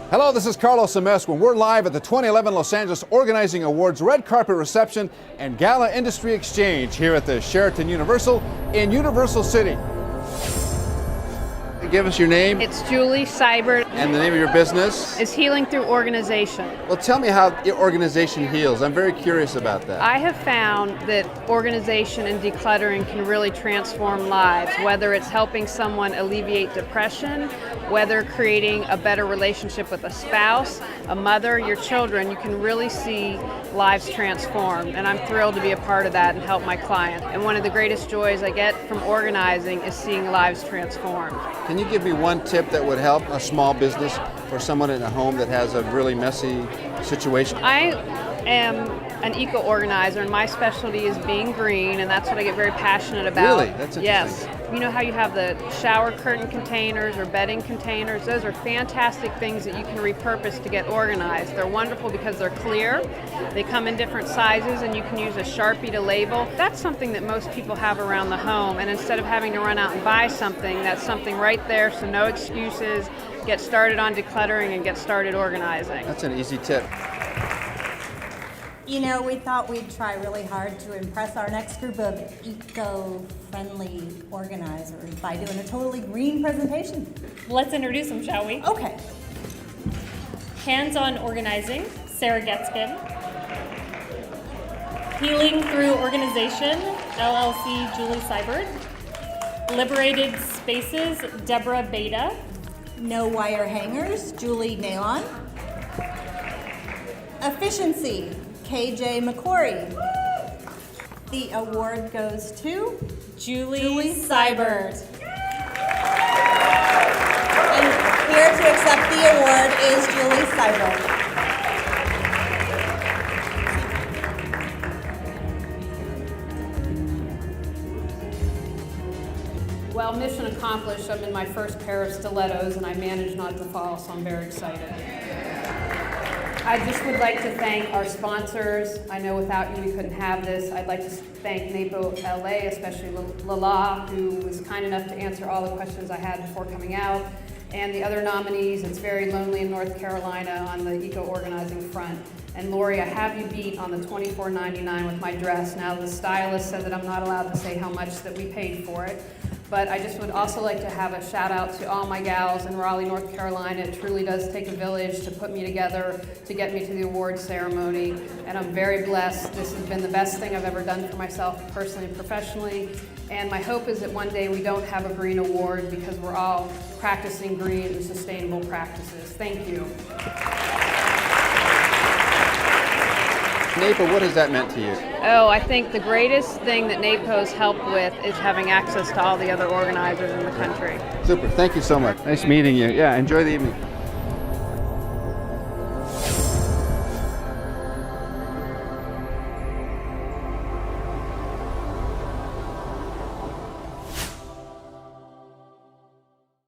Hello, this is Carlos Semesque when we're live at the 2011 Los Angeles Organizing Awards Red Carpet Reception and Gala Industry Exchange here at the Sheraton Universal in Universal City. Give us your name. It's Julie Seibert. And the name of your business? Is Healing Through Organization. Well, tell me how your organization heals. I'm very curious about that. I have found that organization and decluttering can really transform lives, whether it's helping someone alleviate depression, whether creating a better relationship with a spouse, a mother, your children. You can really see lives transformed, and I'm thrilled to be a part of that and help my client. And one of the greatest joys I get from organizing is seeing lives transformed. Can you give me one tip that would help a small business or someone in a home that has a really messy situation? I am an eco-organizer, and my specialty is being green, and that's what I get very passionate about. Really? That's interesting. Yes. You know how you have the shower curtain containers or bedding containers? Those are fantastic things that you can repurpose to get organized. They're wonderful because they're clear. They come in different sizes, and you can use a Sharpie to label. That's something that most people have around the home, and instead of having to run out and buy something, that's something right there, so no excuses. Get started on decluttering and get started organizing. That's an easy tip. You know, we thought we'd try really hard to impress our next group of eco-friendly organizers by doing a totally green presentation. Let's introduce them, shall we? Okay. Hands-on organizing, Sarah Getzkin. Healing Through Organization, LLC, Julie Seibert. Liberated Spaces, Deborah Beta. No wire hangers, Julie Nalon. Efficiency, KJ McCory. The award goes to Julie Seibert. And here to accept the award is Julie Seibert. Well, mission accomplished. I'm in my first pair of stilettos, and I managed not to fall, so I'm very excited. I just would like to thank our sponsors. I know without you we couldn't have this. I'd like to thank NAPO LA, especially Lala, who was kind enough to answer all the questions I had before coming out, and the other nominees. It's very lonely in North Carolina on the eco-organizing front. And Lori, I have you beat on the $24.99 with my dress. Now the stylist said that I'm not allowed to say how much that we paid for it. But I just would also like to have a shout out to all my gals in Raleigh, North Carolina. It truly does take a village to put me together, to get me to the award ceremony. And I'm very blessed. This has been the best thing I've ever done for myself personally and professionally. And my hope is that one day we don't have a green award because we're all practicing green and sustainable practices. Thank you. NAPO, what has that meant to you? Oh, I think the greatest thing that NAPO's helped with is having access to all the other organizers in the country. Super, thank you so much. Nice meeting you. Yeah, enjoy the evening.